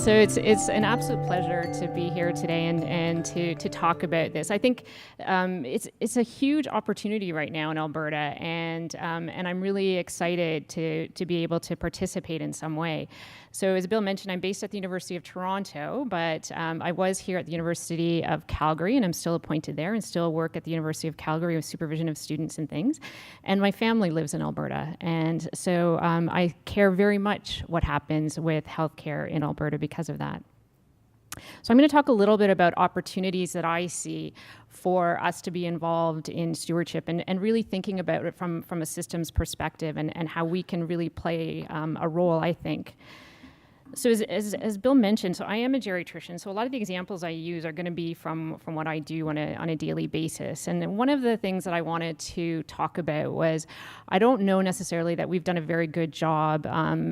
So it's an absolute pleasure to be here today and to talk about this. I think it's a huge opportunity right now in Alberta, and I'm really excited to be able to participate in some way. So as Bill mentioned, I'm based at the University of Toronto, but I was here at the University of Calgary, and I'm still appointed there and still work at the University of Calgary with supervision of students and things. And my family lives in Alberta, and so I care very much what happens with healthcare in Alberta because of that. So I'm going to talk a little bit about opportunities that I see for us to be involved in stewardship and really thinking about it from a systems perspective and how we can really play a role, I think. So as Bill mentioned, so I am a geriatrician, so a lot of the examples I use are going to be from what I do on a daily basis. And one of the things that I wanted to talk about was, I don't know necessarily that we've done a very good job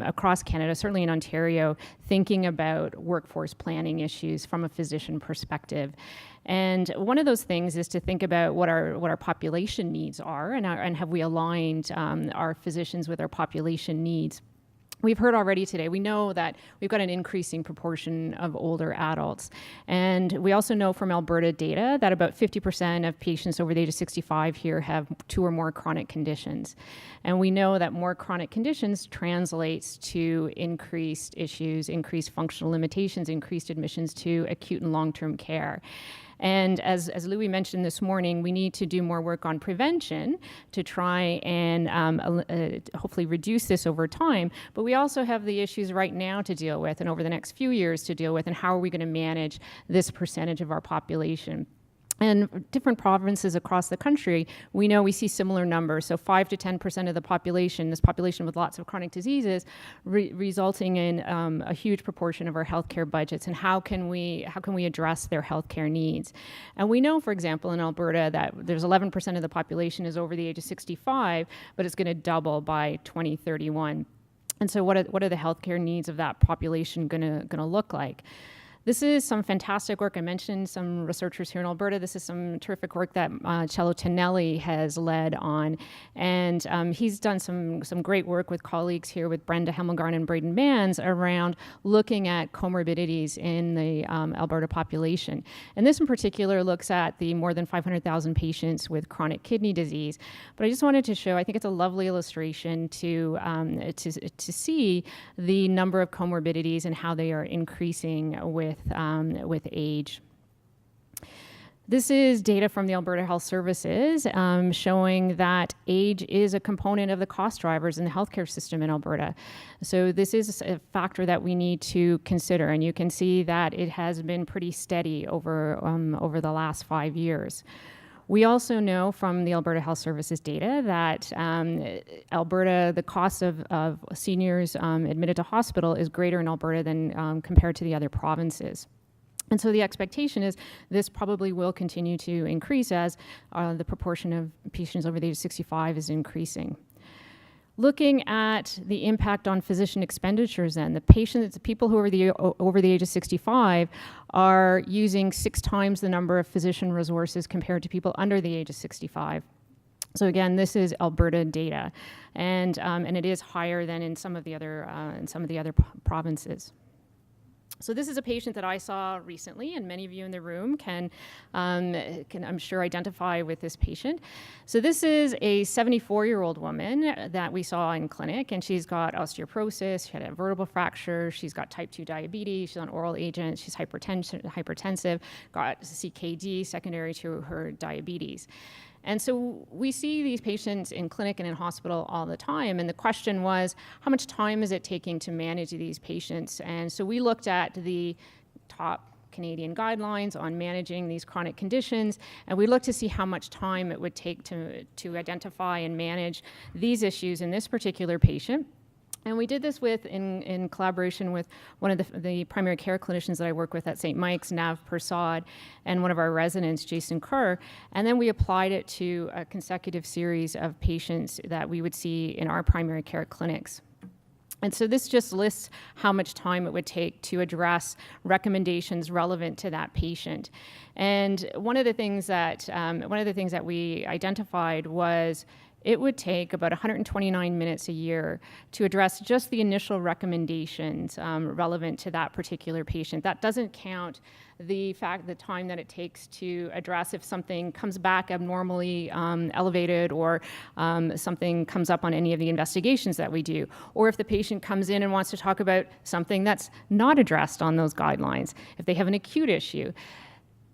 across Canada, certainly in Ontario, thinking about workforce planning issues from a physician perspective. And one of those things is to think about what our population needs are, and have we aligned our physicians with our population needs. We've heard already today, we know that we've got an increasing proportion of older adults. And we also know from Alberta data that about 50% of patients over the age of 65 here have 2 or more chronic conditions. And we know that more chronic conditions translates to increased issues, increased functional limitations, increased admissions to acute and long-term care. And as Louis mentioned this morning, we need to do more work on prevention to try and hopefully reduce this over time. But we also have the issues right now to deal with and over the next few years to deal with, and how are we going to manage this percentage of our population. And different provinces across the country, we know we see similar numbers. So 5 to 10% of the population, this population with lots of chronic diseases, resulting in a huge proportion of our healthcare budgets. And how can we address their healthcare needs? And we know, for example, in Alberta that there's 11% of the population is over the age of 65, but it's going to double by 2031. And so what are the healthcare needs of that population going to look like? This is some fantastic work. I mentioned some researchers here in Alberta. This is some terrific work that Cello Tonelli has led on. And he's done some great work with colleagues here with Brenda Hemmelgarn and Braden Mans around looking at comorbidities in the Alberta population. And this in particular looks at the more than 500,000 patients with chronic kidney disease. But I just wanted to show, I think it's a lovely illustration to see the number of comorbidities and how they are increasing with age. This is data from the Alberta Health Services showing that age is a component of the cost drivers in the healthcare system in Alberta. So this is a factor that we need to consider, and you can see that it has been pretty steady over the last 5 years. We also know from the Alberta Health Services data that Alberta, the cost of seniors admitted to hospital is greater in Alberta than compared to the other provinces. And so the expectation is this probably will continue to increase as the proportion of patients over the age of 65 is increasing. Looking at the impact on physician expenditures then, the people who are over the age of 65 are using 6 times the number of physician resources compared to people under the age of 65. So again, this is Alberta data, and it is higher than in some of the other provinces. So this is a patient that I saw recently, and many of you in the room can I'm sure identify with this patient. So this is a 74-year-old woman that we saw in clinic, and she's got osteoporosis, she had a vertebral fracture, she's got type 2 diabetes, she's on oral agents, she's hypertensive, got CKD secondary to her diabetes. And so we see these patients in clinic and in hospital all the time. And the question was, how much time is it taking to manage these patients? And so we looked at the top Canadian guidelines on managing these chronic conditions, and we looked to see how much time it would take to identify and manage these issues in this particular patient. And we did this in collaboration with one of the primary care clinicians that I work with at St. Mike's, Nav Prasad, and one of our residents, Jason Kerr. And then we applied it to a consecutive series of patients that we would see in our primary care clinics. And so this just lists how much time it would take to address recommendations relevant to that patient. And one of the things that we identified was it would take about 129 minutes a year to address just the initial recommendations relevant to that particular patient. That doesn't count the time that it takes to address if something comes back abnormally elevated, or something comes up on any of the investigations that we do, or if the patient comes in and wants to talk about something that's not addressed on those guidelines, if they have an acute issue.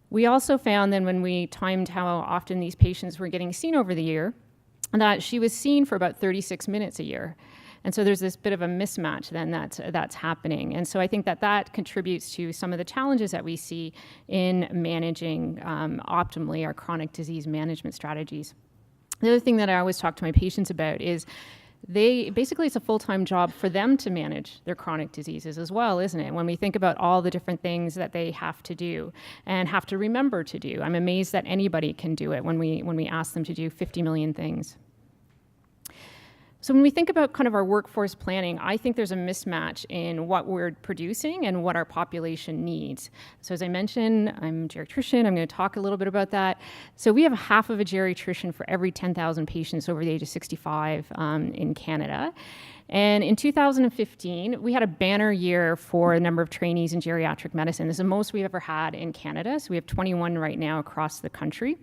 We also found then, when we timed how often these patients were getting seen over the year, that she was seen for about 36 minutes a year. And so there's this bit of a mismatch then that's happening. And so I think that contributes to some of the challenges that we see in managing optimally our chronic disease management strategies. The other thing that I always talk to my patients about is it's a full-time job for them to manage their chronic diseases as well, isn't it? When we think about all the different things that they have to do and have to remember to do, I'm amazed that anybody can do it when we ask them to do 50 million things. So when we think about kind of our workforce planning, I think there's a mismatch in what we're producing and what our population needs. So as I mentioned, I'm a geriatrician. I'm going to talk a little bit about that. So we have half of a geriatrician for every 10,000 patients over the age of 65 in Canada. And in 2015, we had a banner year for the number of trainees in geriatric medicine. This is the most we've ever had in Canada. So we have 21 right now across the country.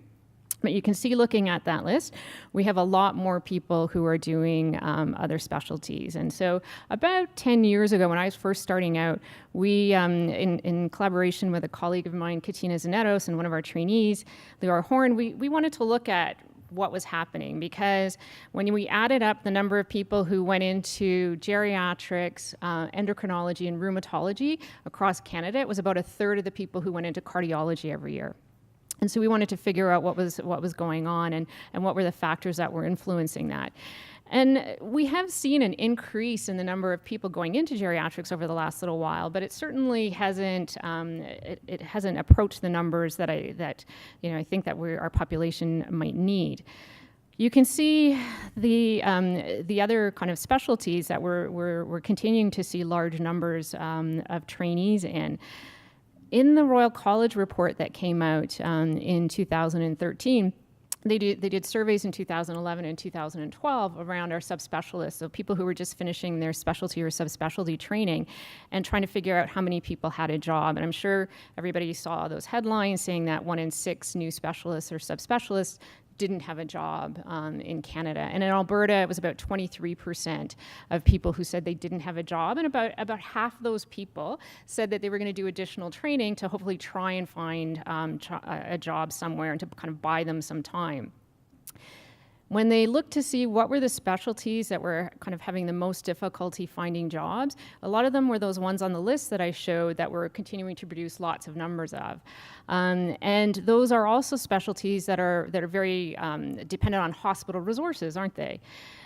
But you can see, looking at that list, we have a lot more people who are doing other specialties. And so about 10 years ago, when I was first starting out, we, in collaboration with a colleague of mine, Katina Zanetos, and one of our trainees, Leora Horn, we wanted to look at what was happening, because when we added up the number of people who went into geriatrics, endocrinology, and rheumatology across Canada, it was about a third of the people who went into cardiology every year. And so we wanted to figure out what was going on and what were the factors that were influencing that. And we have seen an increase in the number of people going into geriatrics over the last little while, but it certainly hasn't it hasn't approached the numbers that I think that our population might need. You can see the other kind of specialties that we're continuing to see large numbers of trainees in. In the Royal College report that came out in 2013, they did surveys in 2011 and 2012 around our subspecialists, so people who were just finishing their specialty or subspecialty training and trying to figure out how many people had a job. And I'm sure everybody saw those headlines saying that 1 in 6 new specialists or subspecialists didn't have a job in Canada. And in Alberta, it was about 23% of people who said they didn't have a job, and about half those people said that they were going to do additional training to hopefully try and find a job somewhere and to kind of buy them some time. When they looked to see what were the specialties that were kind of having the most difficulty finding jobs, a lot of them were those ones on the list that I showed that we're continuing to produce lots of numbers of. And those are also specialties that are very dependent on hospital resources, aren't they?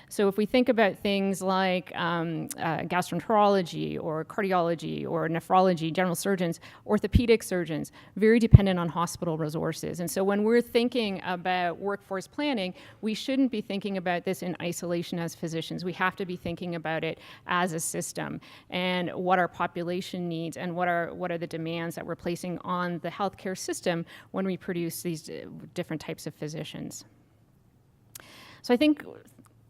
So if we think about things like gastroenterology or cardiology or nephrology, general surgeons, orthopedic surgeons, very dependent on hospital resources. And so when we're thinking about workforce planning, we shouldn't be thinking about this in isolation as physicians. We have to be thinking about it as a system and what our population needs and what are the demands that we're placing on the healthcare system when we produce these different types of physicians. So I think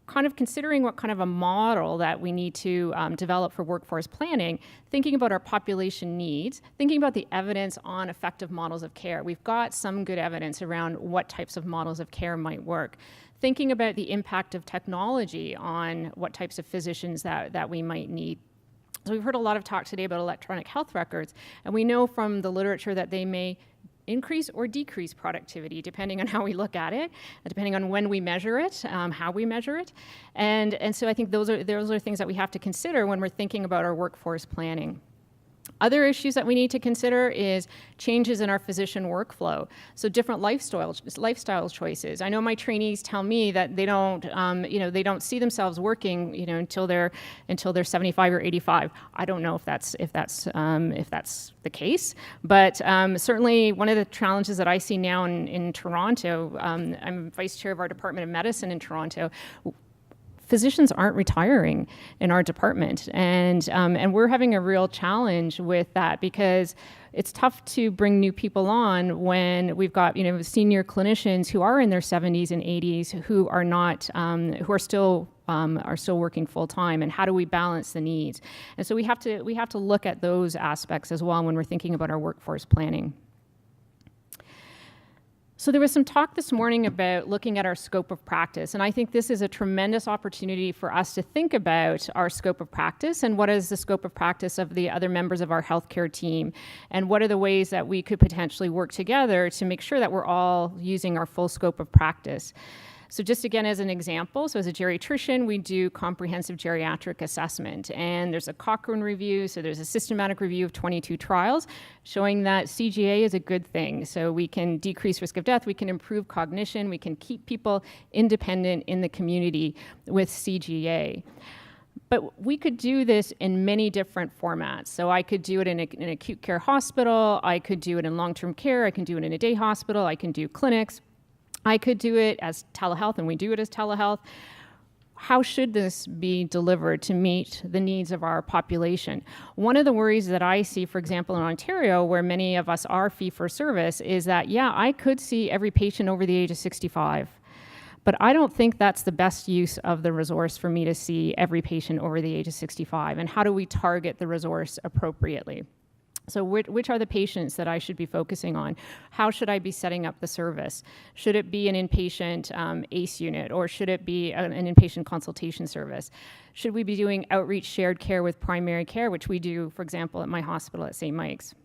kind of considering what kind of a model that we need to develop for workforce planning, thinking about our population needs, thinking about the evidence on effective models of care. We've got some good evidence around what types of models of care might work. Thinking about the impact of technology on what types of physicians that we might need. So we've heard a lot of talk today about electronic health records, and we know from the literature that they may increase or decrease productivity depending on how we look at it, depending on when we measure it, how we measure it. And so I think those are things that we have to consider when we're thinking about our workforce planning. Other issues that we need to consider is changes in our physician workflow. So different lifestyle choices. I know my trainees tell me that they don't see themselves working, until they're 75 or 85. I don't know if that's the case, but certainly one of the challenges that I see now in Toronto. I'm vice chair of our Department of Medicine in Toronto. Physicians aren't retiring in our department, and we're having a real challenge with that because it's tough to bring new people on when we've got, senior clinicians who are in their 70s and 80s who are not, who are still working full time, and how do we balance the needs? And so we have to look at those aspects as well when we're thinking about our workforce planning. So there was some talk this morning about looking at our scope of practice, and I think this is a tremendous opportunity for us to think about our scope of practice and what is the scope of practice of the other members of our healthcare team, and what are the ways that we could potentially work together to make sure that we're all using our full scope of practice. So just again as an example, so as a geriatrician, we do comprehensive geriatric assessment, and there's a Cochrane review, so there's a systematic review of 22 trials showing that CGA is a good thing. So we can decrease risk of death, we can improve cognition, we can keep people independent in the community with CGA. But we could do this in many different formats. So I could do it in an acute care hospital, I could do it in long-term care, I can do it in a day hospital, I can do clinics. I could do it as telehealth, and we do it as telehealth. How should this be delivered to meet the needs of our population? One of the worries that I see, for example, in Ontario, where many of us are fee-for-service, is that, yeah, I could see every patient over the age of 65, but I don't think that's the best use of the resource for me to see every patient over the age of 65. And how do we target the resource appropriately? So which are the patients that I should be focusing on? How should I be setting up the service? Should it be an inpatient ACE unit, or should it be an inpatient consultation service? Should we be doing outreach shared care with primary care, which we do, for example, at my hospital at St. Mike's?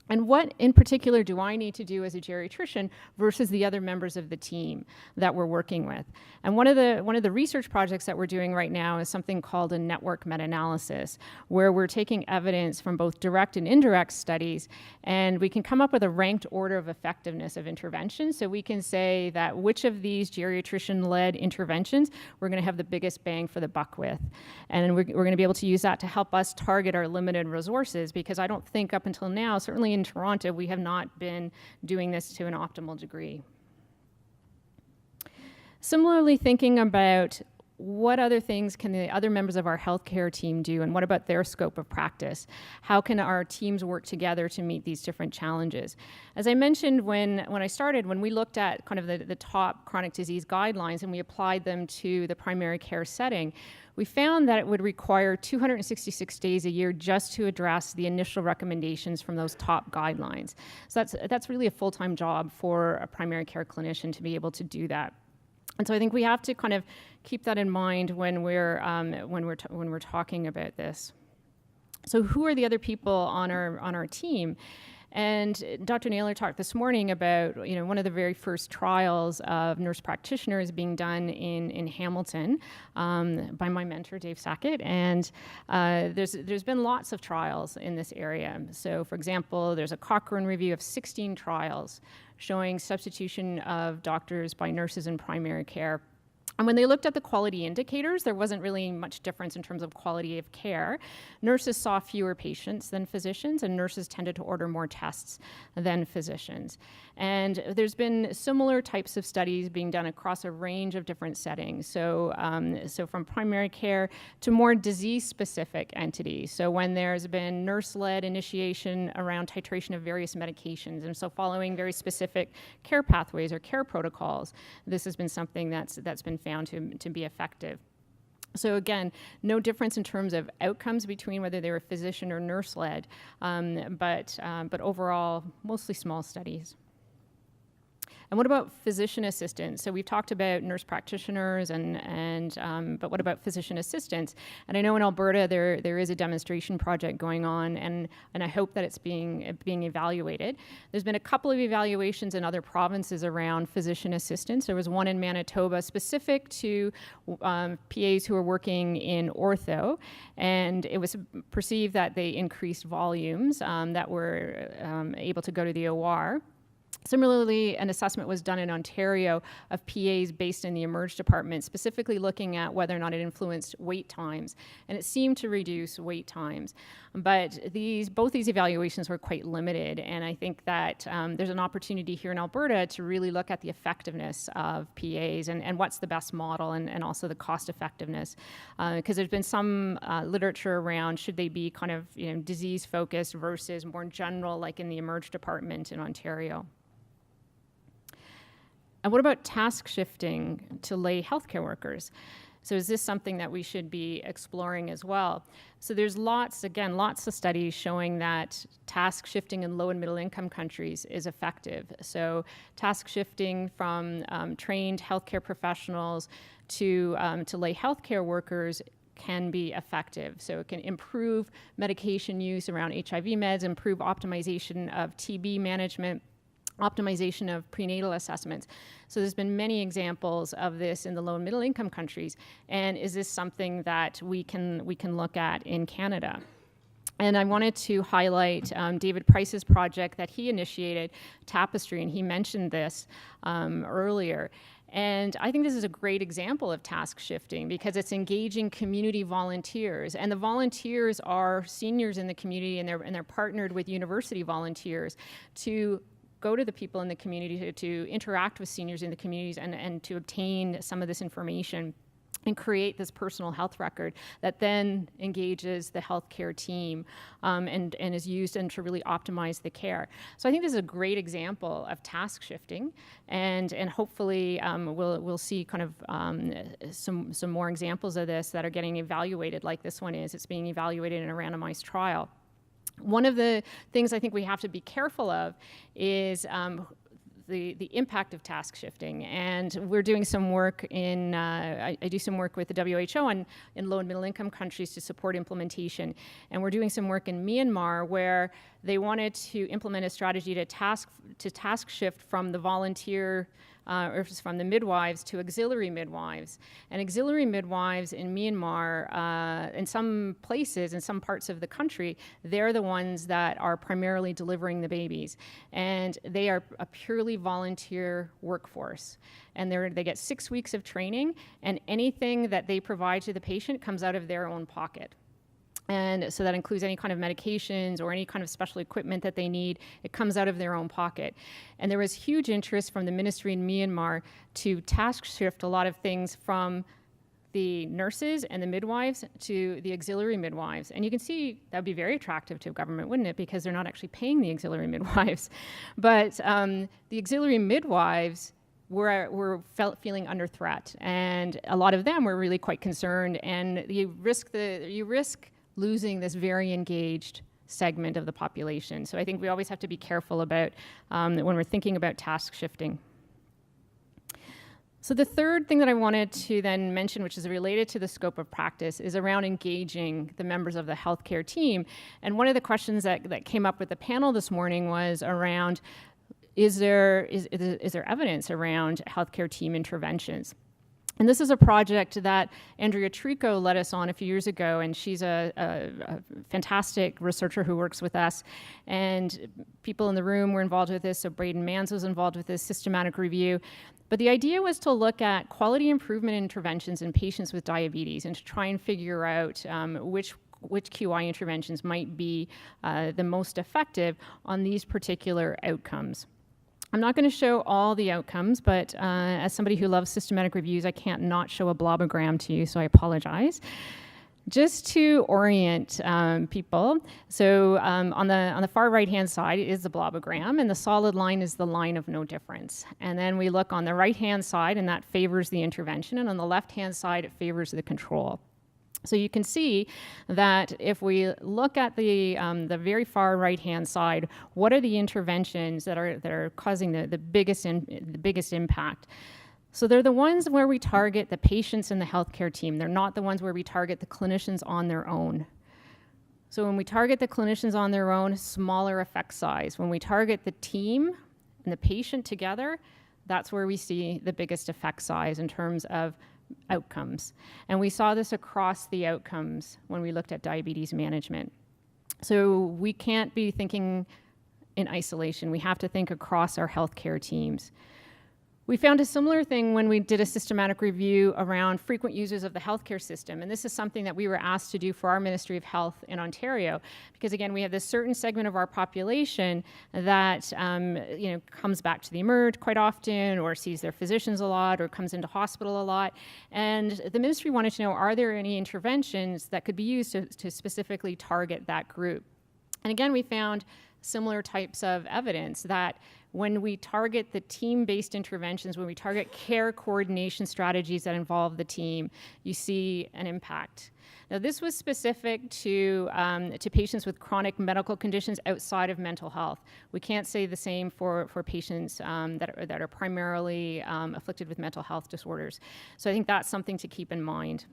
And what in particular do I need to do as a geriatrician versus the other members of the team that we're working with? And one of the research projects that we're doing right now is something called a network meta-analysis, where we're taking evidence from both direct and indirect studies, and we can come up with a ranked order of effectiveness of intervention. So we can say that which of these geriatrician-led interventions we're going to have the biggest bang for the buck with. And we're going to be able to use that to help us target our limited resources, because I don't think up until now, certainly in Toronto, we have not been doing this to an optimal degree. Similarly, thinking about what other things can the other members of our healthcare team do, and what about their scope of practice? How can our teams work together to meet these different challenges? As I mentioned when I started, when we looked at kind of the top chronic disease guidelines and we applied them to the primary care setting, we found that it would require 266 days a year just to address the initial recommendations from those top guidelines. So that's really a full-time job for a primary care clinician to be able to do that. And so I think we have to kind of keep that in mind when we're talking about this. So who are the other people on our team? And Dr. Naylor talked this morning about, one of the very first trials of nurse practitioners being done in Hamilton by my mentor, Dave Sackett. And there's been lots of trials in this area. So, for example, there's a Cochrane review of 16 trials showing substitution of doctors by nurses in primary care. And when they looked at the quality indicators, there wasn't really much difference in terms of quality of care. Nurses saw fewer patients than physicians, and nurses tended to order more tests than physicians. And there's been similar types of studies being done across a range of different settings. So, from primary care to more disease-specific entities. So when there's been nurse-led initiation around titration of various medications, and so following very specific care pathways or care protocols, this has been something that's been found to be effective. So again, no difference in terms of outcomes between whether they were physician or nurse-led, but overall, mostly small studies. And what about physician assistants? So we've talked about nurse practitioners, but what about physician assistants? And I know in Alberta there is a demonstration project going on, and I hope that it's being evaluated. There's been a couple of evaluations in other provinces around physician assistants. There was one in Manitoba specific to PAs who are working in ortho, and it was perceived that they increased volumes that were able to go to the OR. Similarly, an assessment was done in Ontario of PAs based in the Emerge department, specifically looking at whether or not it influenced wait times, and it seemed to reduce wait times. But both these evaluations were quite limited, and I think that there's an opportunity here in Alberta to really look at the effectiveness of PAs and what's the best model, and also the cost effectiveness, because there's been some literature around should they be kind of disease focused versus more general, like in the Emerge department in Ontario. And what about task shifting to lay healthcare workers? So is this something that we should be exploring as well? So there's lots of studies showing that task shifting in low and middle income countries is effective. So task shifting from trained healthcare professionals to lay healthcare workers can be effective. So it can improve medication use around HIV meds, improve optimization of TB management, optimization of prenatal assessments. So there's been many examples of this in the low and middle income countries. And is this something that we can look at in Canada? And I wanted to highlight David Price's project that he initiated, Tapestry, and he mentioned this earlier. And I think this is a great example of task shifting because it's engaging community volunteers. And the volunteers are seniors in the community, and they're partnered with university volunteers to go to the people in the community, to interact with seniors in the communities and to obtain some of this information and create this personal health record that then engages the healthcare team and is used and to really optimize the care. So I think this is a great example of task shifting, and hopefully we'll see kind of some more examples of this that are getting evaluated like this one is. It's being evaluated in a randomized trial. One of the things I think we have to be careful of is the impact of task shifting. And we're doing some work I do some work with the WHO in low and middle income countries to support implementation. And we're doing some work in Myanmar where they wanted to implement a strategy to task shift from the volunteer or from the midwives to auxiliary midwives. And auxiliary midwives in Myanmar, in some places, in some parts of the country, they're the ones that are primarily delivering the babies. And they are a purely volunteer workforce. And they get 6 weeks of training, and anything that they provide to the patient comes out of their own pocket. And so that includes any kind of medications or any kind of special equipment that they need. It comes out of their own pocket. And there was huge interest from the ministry in Myanmar to task shift a lot of things from the nurses and the midwives to the auxiliary midwives. And you can see that would be very attractive to government, wouldn't it? Because they're not actually paying the auxiliary midwives. But the auxiliary midwives were feeling under threat. And a lot of them were really quite concerned. And you risk losing this very engaged segment of the population. So I think we always have to be careful about when we're thinking about task shifting. So the third thing that I wanted to then mention, which is related to the scope of practice, is around engaging the members of the healthcare team. And one of the questions that came up with the panel this morning was around, is there evidence around healthcare team interventions? And this is a project that Andrea Trico led us on a few years ago, and she's a fantastic researcher who works with us. And people in the room were involved with this, so Braden Mans was involved with this systematic review. But the idea was to look at quality improvement interventions in patients with diabetes and to try and figure out which QI interventions might be the most effective on these particular outcomes. I'm not going to show all the outcomes, but as somebody who loves systematic reviews, I can't not show a blobogram to you, so I apologize. Just to orient people, so on the far right-hand side is the blobogram, and the solid line is the line of no difference. And then we look on the right-hand side, and that favors the intervention, and on the left-hand side, it favors the control. So you can see that if we look at the very far right-hand side, what are the interventions that are causing the biggest impact? So they're the ones where we target the patients and the healthcare team. They're not the ones where we target the clinicians on their own. So when we target the clinicians on their own, smaller effect size. When we target the team and the patient together, that's where we see the biggest effect size in terms of outcomes. And we saw this across the outcomes when we looked at diabetes management. So we can't be thinking in isolation. We have to think across our healthcare teams. We found a similar thing when we did a systematic review around frequent users of the healthcare system. And this is something that we were asked to do for our Ministry of Health in Ontario. Because again, we have this certain segment of our population that comes back to the emerge quite often, or sees their physicians a lot, or comes into hospital a lot. And the ministry wanted to know, are there any interventions that could be used to specifically target that group? And again, we found similar types of evidence that when we target the team-based interventions, when we target care coordination strategies that involve the team, you see an impact. Now, this was specific to patients with chronic medical conditions outside of mental health. We can't say the same for patients that are primarily afflicted with mental health disorders. So I think that's something to keep in mind.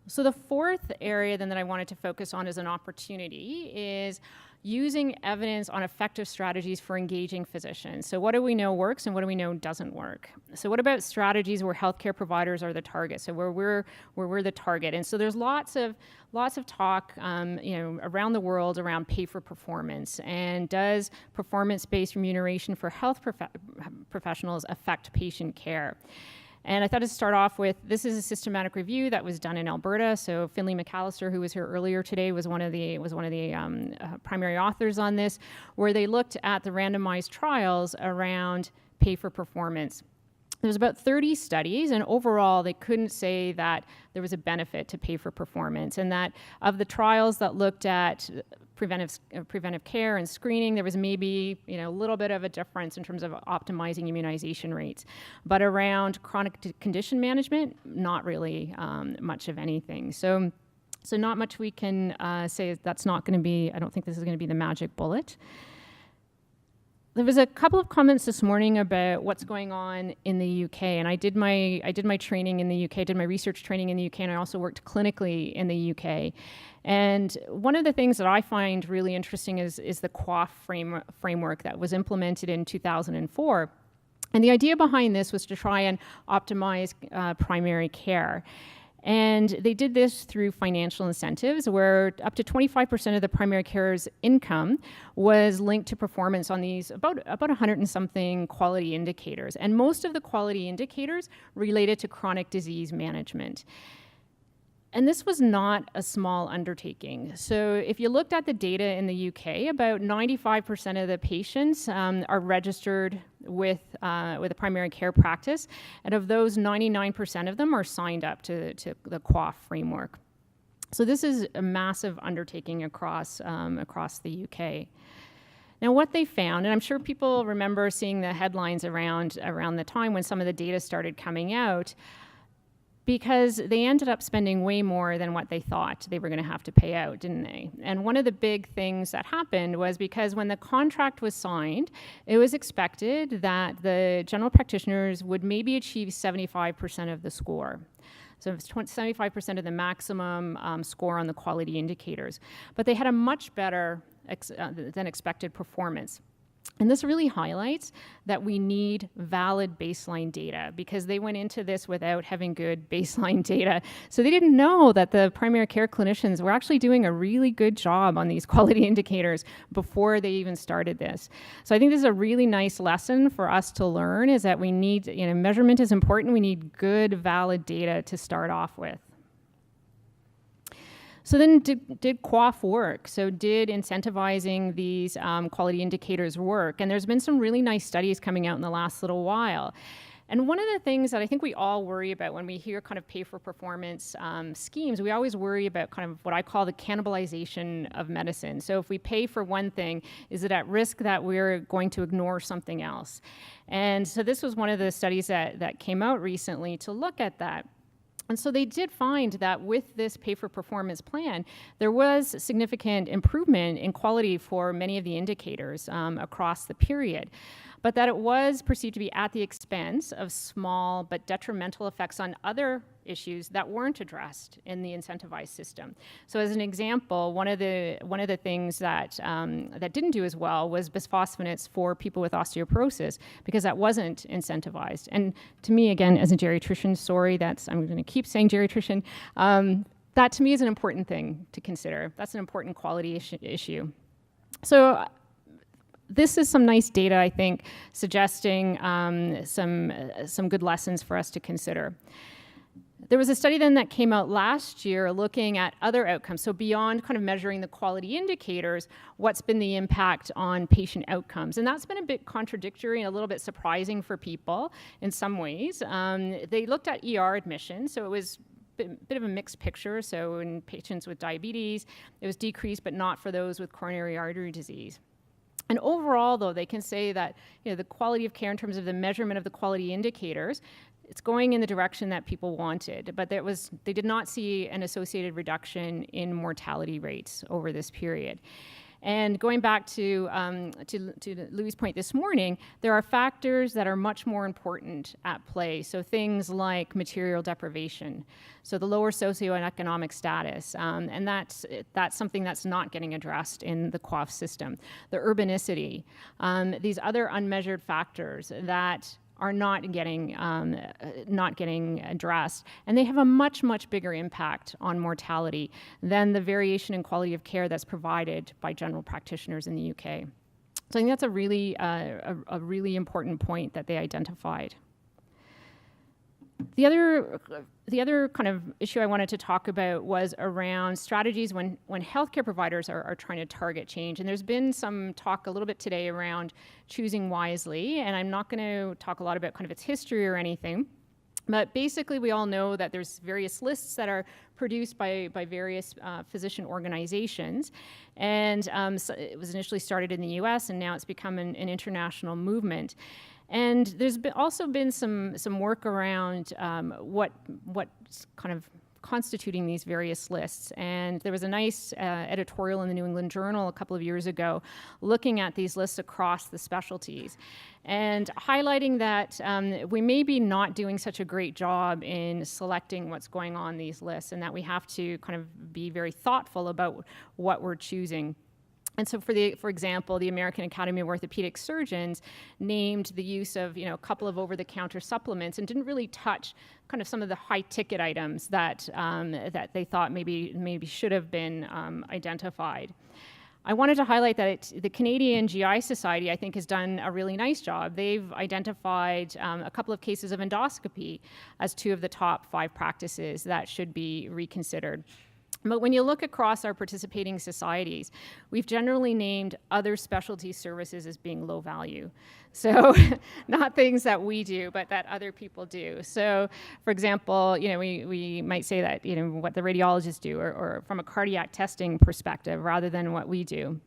So the fourth area then that I wanted to focus on as an opportunity is using evidence on effective strategies for engaging physicians. So what do we know works and what do we know doesn't work? So what about strategies where healthcare providers are the target? So where we're the target. And so there's lots of talk around the world around pay for performance, and does performance-based remuneration for health professionals affect patient care? And I thought to start off with, this is a systematic review that was done in Alberta. So Finlay McAllister, who was here earlier today, was one of the primary authors on this, where they looked at the randomized trials around pay for performance. There's about 30 studies, and overall, they couldn't say that there was a benefit to pay for performance, and that of the trials that looked at preventive care and screening, there was maybe a little bit of a difference in terms of optimizing immunization rates. But around chronic condition management, not really much of anything. So not much we can say that's not going to be, I don't think this is going to be the magic bullet. There was a couple of comments this morning about what's going on in the UK, and I did my training in the UK, did my research training in the UK, and I also worked clinically in the UK. And one of the things that I find really interesting is the Quaf framework that was implemented in 2004. And the idea behind this was to try and optimize primary care. And they did this through financial incentives, where up to 25% of the primary care's income was linked to performance on these about 100 and something quality indicators. And most of the quality indicators related to chronic disease management. And this was not a small undertaking. So if you looked at the data in the UK, about 95% of the patients are registered with a primary care practice. And of those, 99% of them are signed up to the Quaf framework. So this is a massive undertaking across the UK. Now, what they found, and I'm sure people remember seeing the headlines around the time when some of the data started coming out, because they ended up spending way more than what they thought they were going to have to pay out, didn't they? And one of the big things that happened was because when the contract was signed, it was expected that the general practitioners would maybe achieve 75% of the score. So it was 75% of the maximum score on the quality indicators. But they had a much better than expected performance. And this really highlights that we need valid baseline data, because they went into this without having good baseline data. So they didn't know that the primary care clinicians were actually doing a really good job on these quality indicators before they even started this. So I think this is a really nice lesson for us to learn, is that we need, measurement is important. We need good, valid data to start off with. So then did Quaf work? So did incentivizing these quality indicators work? And there's been some really nice studies coming out in the last little while. And one of the things that I think we all worry about when we hear kind of pay for performance schemes, we always worry about kind of what I call the cannibalization of medicine. So if we pay for one thing, is it at risk that we're going to ignore something else? And so this was one of the studies that came out recently to look at that. And so they did find that with this pay-for-performance plan, there was significant improvement in quality for many of the indicators across the period, but that it was perceived to be at the expense of small but detrimental effects on other issues that weren't addressed in the incentivized system. So as an example, one of the things that didn't do as well was bisphosphonates for people with osteoporosis, because that wasn't incentivized. And to me, again, as a geriatrician, I'm going to keep saying geriatrician, that to me is an important thing to consider. That's an important quality issue. So this is some nice data, I think, suggesting some good lessons for us to consider. There was a study then that came out last year looking at other outcomes. So beyond kind of measuring the quality indicators, what's been the impact on patient outcomes? And that's been a bit contradictory and a little bit surprising for people in some ways. They looked at ER admission, so it was a bit of a mixed picture. So in patients with diabetes, it was decreased, but not for those with coronary artery disease. And overall, though, they can say that the quality of care in terms of the measurement of the quality indicators, it's going in the direction that people wanted, but they did not see an associated reduction in mortality rates over this period. And going back to Louis' point this morning, there are factors that are much more important at play. So things like material deprivation, so the lower socioeconomic status, and that's something that's not getting addressed in the Quaf system. The urbanicity, these other unmeasured factors that are not getting addressed, and they have a much bigger impact on mortality than the variation in quality of care that's provided by general practitioners in the UK. So I think that's a really important point that they identified. The other kind of issue I wanted to talk about was around strategies when healthcare providers are trying to target change. And there's been some talk a little bit today around choosing wisely, and I'm not going to talk a lot about kind of its history or anything. But basically, we all know that there's various lists that are produced by various physician organizations. And so it was initially started in the US, and now it's become an international movement. And there's also been some work around what's kind of constituting these various lists. And there was a nice editorial in the New England Journal a couple of years ago looking at these lists across the specialties and highlighting that we may be not doing such a great job in selecting what's going on these lists, and that we have to kind of be very thoughtful about what we're choosing. And so for example, the American Academy of Orthopedic Surgeons named the use of a couple of over-the-counter supplements and didn't really touch kind of some of the high-ticket items that they thought maybe should have been identified. I wanted to highlight that the Canadian GI Society, I think, has done a really nice job. They've identified a couple of cases of endoscopy as two of the top 5 practices that should be reconsidered. But when you look across our participating societies, we've generally named other specialty services as being low value. So not things that we do, but that other people do. So for example, we might say that, what the radiologists do, or from a cardiac testing perspective, rather than what we do.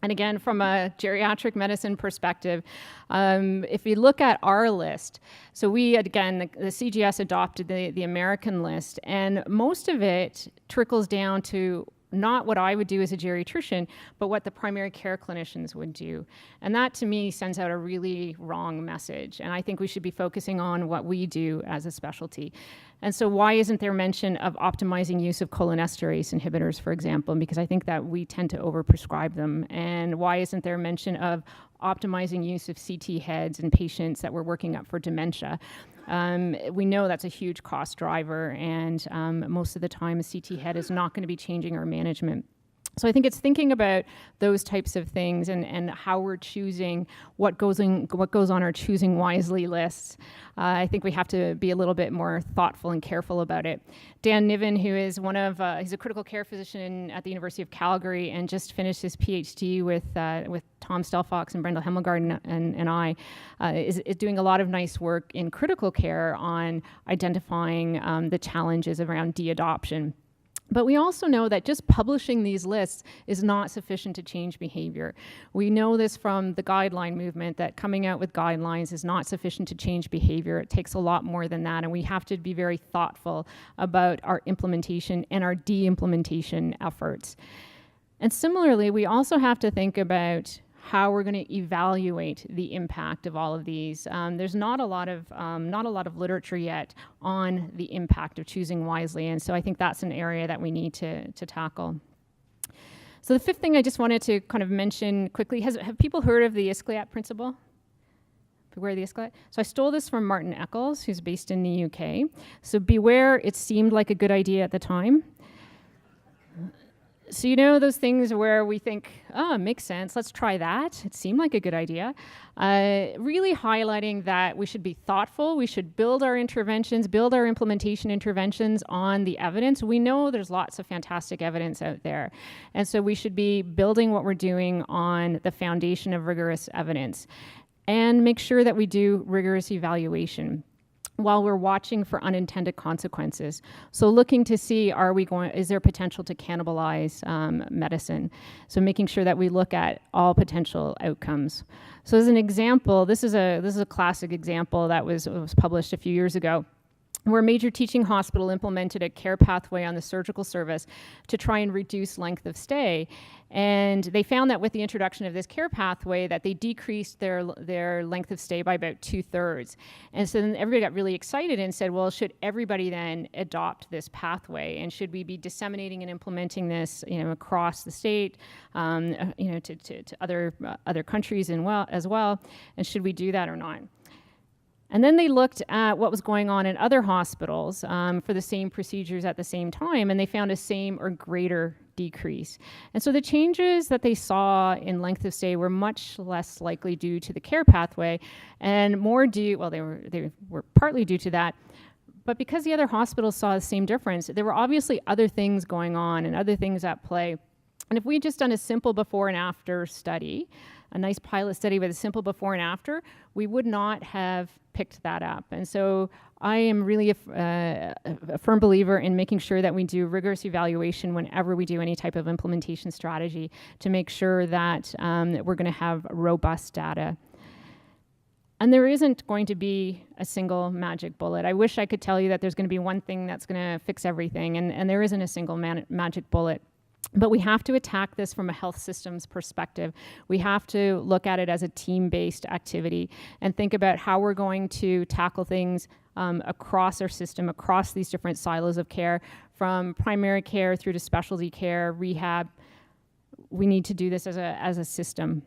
And again, from a geriatric medicine perspective, if we look at our list, so we, again, the CGS adopted the American list, and most of it trickles down to not what I would do as a geriatrician, but what the primary care clinicians would do. And that, to me, sends out a really wrong message. And I think we should be focusing on what we do as a specialty. And so why isn't there mention of optimizing use of cholinesterase inhibitors, for example? Because I think that we tend to overprescribe them. And why isn't there mention of optimizing use of CT heads in patients that we're working up for dementia? We know that's a huge cost driver, and most of the time a CT head is not going to be changing our management. So I think it's thinking about those types of things and how we're choosing what goes on our choosing wisely lists. I think we have to be a little bit more thoughtful and careful about it. Dan Niven, who is he's a critical care physician at the University of Calgary and just finished his PhD with Tom Stelfox and Brenda Hemmelgarden and I, is doing a lot of nice work in critical care on identifying the challenges around de-adoption. But we also know that just publishing these lists is not sufficient to change behavior. We know this from the guideline movement, that coming out with guidelines is not sufficient to change behavior. It takes a lot more than that, and we have to be very thoughtful about our implementation and our de-implementation efforts. And similarly, we also have to think about how we're going to evaluate the impact of all of these. There's not a lot of literature yet on the impact of choosing wisely, and so I think that's an area that we need to tackle. So the fifth thing I just wanted to kind of mention quickly, have people heard of the escalade principle? Beware the escalade. So I stole this from Martin Eccles, who's based in the UK. So beware, it seemed like a good idea at the time. So you know those things where we think, oh, it makes sense, let's try that. It seemed like a good idea. Really highlighting that we should be thoughtful, we should build our interventions, build our implementation interventions on the evidence. We know there's lots of fantastic evidence out there. And so we should be building what we're doing on the foundation of rigorous evidence. And make sure that we do rigorous evaluation while we're watching for unintended consequences. So looking to see, is there potential to cannibalize medicine? So making sure that we look at all potential outcomes. So as an example, this is a classic example that was published a few years ago, where a major teaching hospital implemented a care pathway on the surgical service to try and reduce length of stay. And they found that with the introduction of this care pathway that they decreased their length of stay by about 2/3. And so then everybody got really excited and said, well, should everybody then adopt this pathway? And should we be disseminating and implementing this, across the state, to other countries as well? And should we do that or not? And then they looked at what was going on in other hospitals for the same procedures at the same time, and they found a same or greater decrease. And so the changes that they saw in length of stay were much less likely due to the care pathway, and more due, well, they were partly due to that, but because the other hospitals saw the same difference, there were obviously other things going on and other things at play. And if we had just done a simple before and after study, a nice pilot study with a simple before and after, we would not have picked that up. And so I am really a firm believer in making sure that we do rigorous evaluation whenever we do any type of implementation strategy to make sure that we're going to have robust data. And there isn't going to be a single magic bullet. I wish I could tell you that there's going to be one thing that's going to fix everything, and there isn't a single magic bullet. But we have to attack this from a health systems perspective. We have to look at it as a team-based activity and think about how we're going to tackle things across our system, across these different silos of care, from primary care through to specialty care, rehab. We need to do this as a system.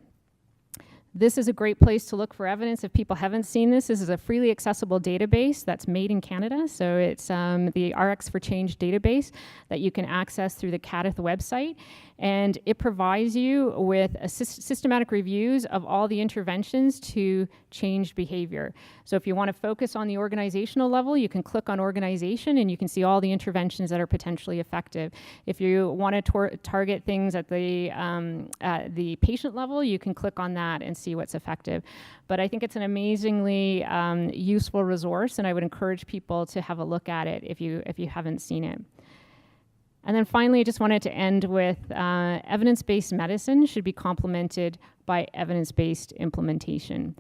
This is a great place to look for evidence. If people haven't seen this is a freely accessible database that's made in Canada. So it's the RX for Change database that you can access through the CADITH website. And it provides you with systematic reviews of all the interventions to change behavior. So if you want to focus on the organizational level, you can click on organization and you can see all the interventions that are potentially effective. If you want to target things at the patient level, you can click on that and see what's effective. But I think it's an amazingly useful resource, and I would encourage people to have a look at it if you haven't seen it. And then finally, I just wanted to end with evidence-based medicine should be complemented by evidence-based implementation.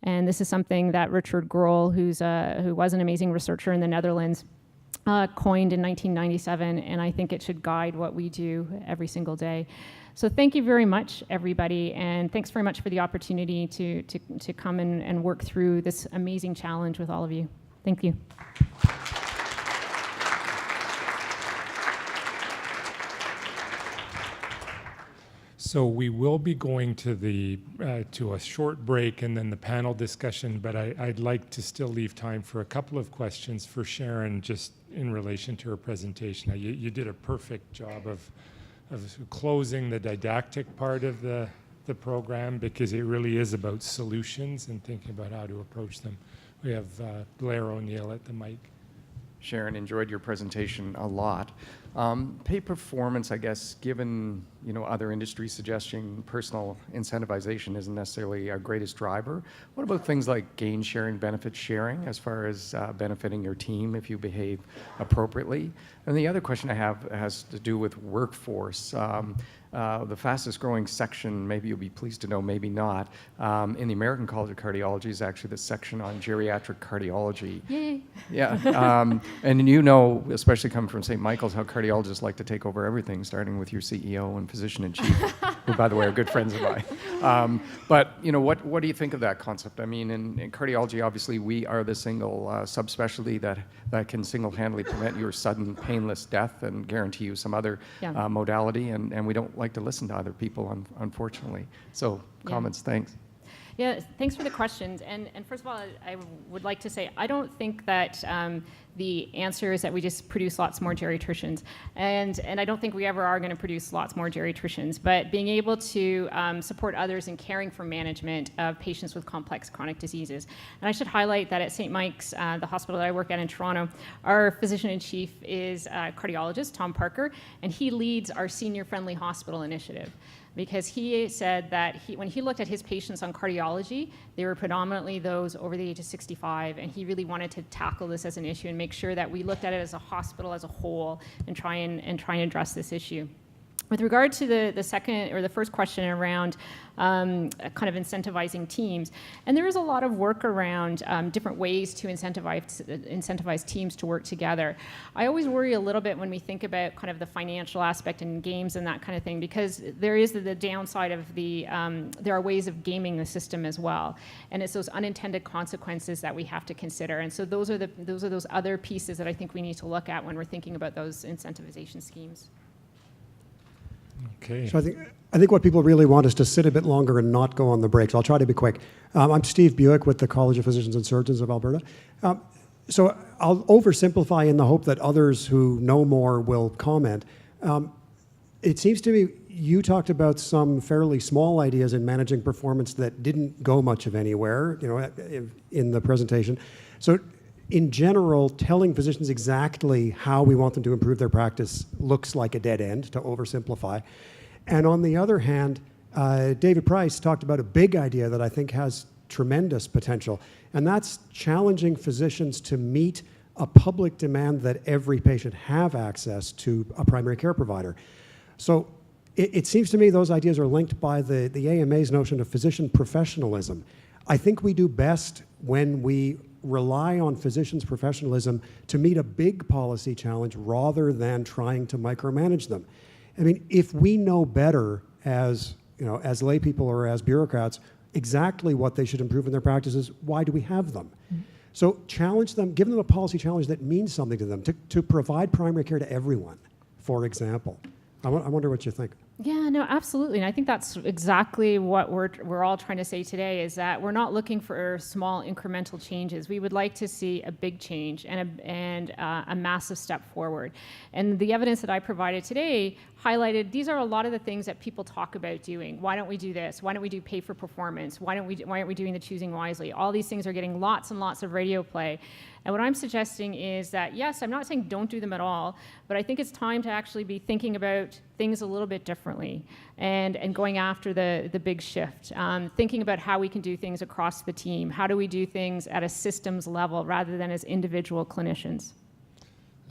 And this is something that Richard Grohl, who was an amazing researcher in the Netherlands, coined in 1997, and I think it should guide what we do every single day. So thank you very much, everybody, and thanks very much for the opportunity to come and work through this amazing challenge with all of you. Thank you. So we will be going to a short break and then the panel discussion, but I'd like to still leave time for a couple of questions for Sharon just in relation to her presentation. You did a perfect job of closing the didactic part of the program, because it really is about solutions and thinking about how to approach them. We have Blair O'Neill at the mic. Sharon, enjoyed your presentation a lot. Pay performance, I guess, given other industries suggesting personal incentivization isn't necessarily our greatest driver. What about things like gain sharing, benefit sharing, as far as benefiting your team if you behave appropriately? And the other question I have has to do with workforce. The fastest growing section, maybe you'll be pleased to know, maybe not, in the American College of Cardiology is actually the section on geriatric cardiology. Yay. Yeah, and especially coming from St. Michael's, how cardiologists like to take over everything, starting with your CEO and physician-in-chief, who, by the way, are good friends of mine. But, what do you think of that concept? I mean, in cardiology, obviously, we are the single subspecialty that can single-handedly prevent your sudden painless death and guarantee you some other modality, and we don't like to listen to other people, unfortunately. So, comments, thanks. Yeah, thanks for the questions. And first of all, I would like to say I don't think that the answer is that we just produce lots more geriatricians. And I don't think we ever are going to produce lots more geriatricians. But being able to support others in caring for management of patients with complex chronic diseases. And I should highlight that at St. Mike's, the hospital that I work at in Toronto, our physician-in-chief is cardiologist Tom Parker, and he leads our senior-friendly hospital initiative. Because he said that when he looked at his patients on cardiology, they were predominantly those over the age of 65, and he really wanted to tackle this as an issue and make sure that we looked at it as a hospital as a whole and try and address this issue. With regard to the second or the first question around kind of incentivizing teams, and there is a lot of work around different ways to incentivize teams to work together. I always worry a little bit when we think about kind of the financial aspect in games and that kind of thing, because there is the downside of there are ways of gaming the system as well, and it's those unintended consequences that we have to consider. And so those are those other pieces that I think we need to look at when we're thinking about those incentivization schemes. Okay. So I think what people really want is to sit a bit longer and not go on the break. So I'll try to be quick. I'm Steve Buick with the College of Physicians and Surgeons of Alberta. So I'll oversimplify in the hope that others who know more will comment. It seems to me you talked about some fairly small ideas in managing performance that didn't go much of anywhere, in the presentation. So in general, telling physicians exactly how we want them to improve their practice looks like a dead end, to oversimplify. And on the other hand, David Price talked about a big idea that I think has tremendous potential, and that's challenging physicians to meet a public demand that every patient have access to a primary care provider. So it seems to me those ideas are linked by the AMA's notion of physician professionalism. I think we do best when we rely on physicians' professionalism to meet a big policy challenge rather than trying to micromanage them. I mean, if we know better as lay people or as bureaucrats exactly what they should improve in their practices, why do we have them? Mm-hmm. So challenge them, give them a policy challenge that means something to them, to provide primary care to everyone, for example. I wonder what you think. Yeah, no, absolutely. And I think that's exactly what we're all trying to say today, is that we're not looking for small incremental changes. We would like to see a big change and a massive step forward. And the evidence that I provided today highlighted these are a lot of the things that people talk about doing. Why don't we do this? Why don't we do pay for performance? Why aren't we doing the choosing wisely? All these things are getting lots and lots of radio play. And what I'm suggesting is that, yes, I'm not saying don't do them at all, but I think it's time to actually be thinking about things a little bit differently and going after the big shift, thinking about how we can do things across the team. How do we do things at a systems level rather than as individual clinicians?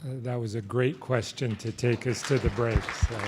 That was a great question to take us to the break. So.